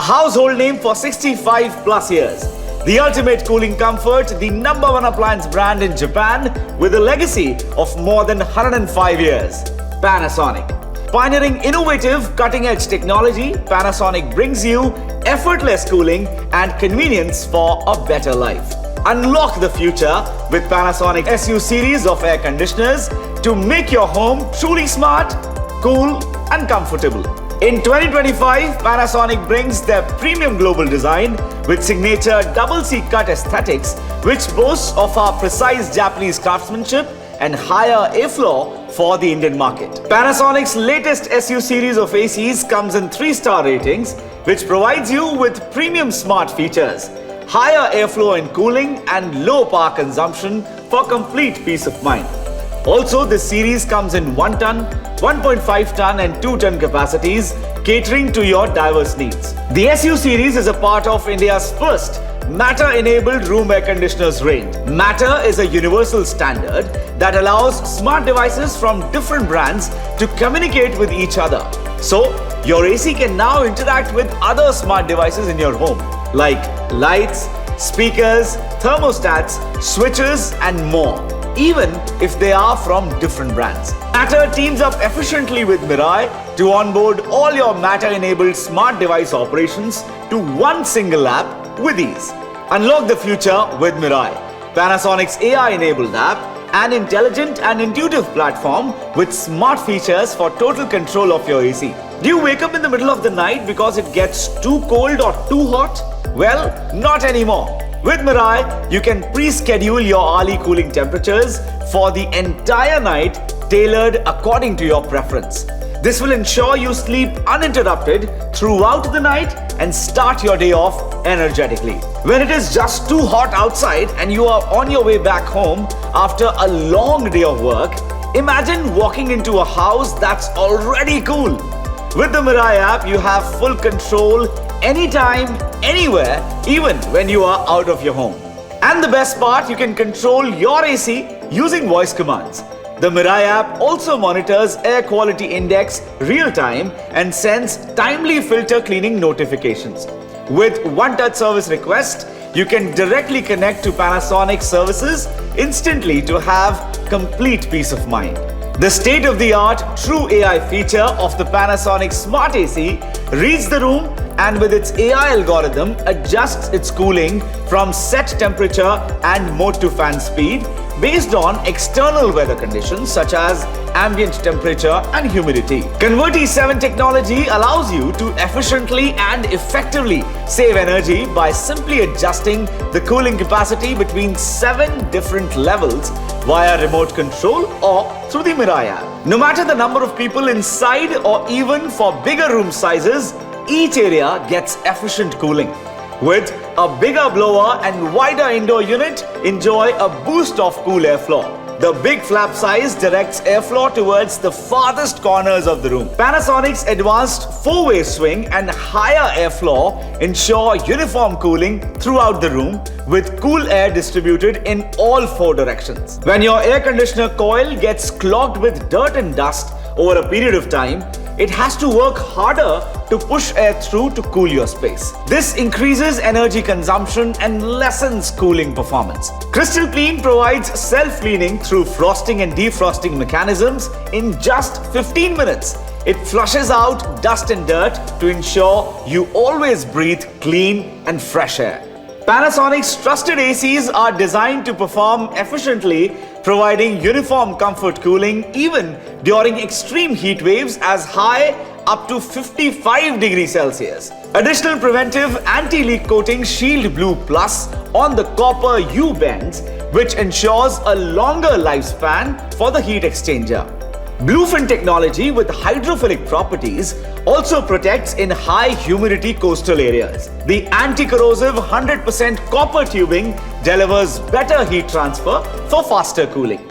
A household name for 65 plus years. The ultimate cooling comfort, the #1 appliance brand in Japan with a legacy of more than 105 years. Panasonic. Pioneering innovative, cutting-edge technology, Panasonic brings you effortless cooling and convenience for a better life. Unlock the future with Panasonic SU Series of air conditioners to make your home truly smart, cool and comfortable. In 2025, Panasonic brings their premium global design with signature double C cut aesthetics, which boasts of our precise Japanese craftsmanship and higher airflow for the Indian market. Panasonic's latest SU series of ACs comes in 3-star ratings, which provides you with premium smart features, higher airflow and cooling, and low power consumption for complete peace of mind. Also, this series comes in 1 ton, 1.5 ton and 2 ton capacities, catering to your diverse needs. The SU series is a part of India's first Matter-enabled room air conditioners range. Matter is a universal standard that allows smart devices from different brands to communicate with each other. So, your AC can now interact with other smart devices in your home, like lights, speakers, thermostats, switches, and more, even if they are from different brands. Matter teams up efficiently with MirAIe to onboard all your Matter-enabled smart device operations to one single app with ease. Unlock the future with MirAIe, Panasonic's AI-enabled app, an intelligent and intuitive platform with smart features for total control of your AC. Do you wake up in the middle of the night because it gets too cold or too hot? Well, not anymore. With MirAIe, you can pre-schedule your hourly cooling temperatures for the entire night, tailored according to your preference. This will ensure you sleep uninterrupted throughout the night and start your day off energetically. When it is just too hot outside and you are on your way back home after a long day of work, imagine walking into a house that's already cool. With the MirAIe app, you have full control anytime, anywhere, even when you are out of your home. And the best part, you can control your AC using voice commands. The MirAIe app also monitors air quality index real-time and sends timely filter cleaning notifications. With one-touch service request, you can directly connect to Panasonic services instantly to have complete peace of mind. The state-of-the-art True AI feature of the Panasonic Smart AC reads the room and with its AI algorithm adjusts its cooling from set temperature and mode to fan speed based on external weather conditions such as ambient temperature and humidity. Convert-E7 technology allows you to efficiently and effectively save energy by simply adjusting the cooling capacity between 7 different levels via remote control or through the MirAIe app. No matter the number of people inside or even for bigger room sizes, each area gets efficient cooling. With a bigger blower and wider indoor unit, enjoy a boost of cool airflow. The big flap size directs airflow towards the farthest corners of the room. Panasonic's advanced 4-way swing and higher airflow ensure uniform cooling throughout the room with cool air distributed in all 4 directions. When your air conditioner coil gets clogged with dirt and dust over a period of time, it has to work harder to push air through to cool your space. This increases energy consumption and lessens cooling performance. Crystal Clean provides self-cleaning through frosting and defrosting mechanisms in just 15 minutes. It flushes out dust and dirt to ensure you always breathe clean and fresh air. Panasonic's trusted ACs are designed to perform efficiently, providing uniform comfort cooling even during extreme heat waves as high up to 55 degrees Celsius. Additional preventive anti-leak coating Shield Blu Plus on the copper U-bends, which ensures a longer lifespan for the heat exchanger. Bluefin technology with hydrophilic properties also protects in high humidity coastal areas. The anti-corrosive 100% copper tubing delivers better heat transfer for faster cooling.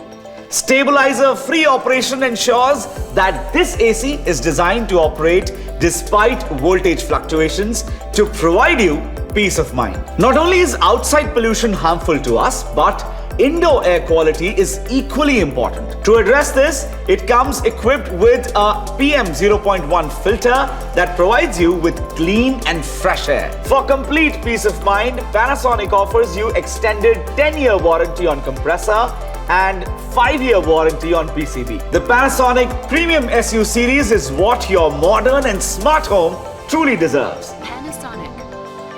Stabilizer-free operation ensures that this AC is designed to operate despite voltage fluctuations to provide you peace of mind. Not only is outside pollution harmful to us, but indoor air quality is equally important. To address this, it comes equipped with a PM 0.1 filter that provides you with clean and fresh air. For complete peace of mind, Panasonic offers you extended 10-year warranty on compressor and 5-year warranty on PCB. The Panasonic Premium SU Series is what your modern and smart home truly deserves.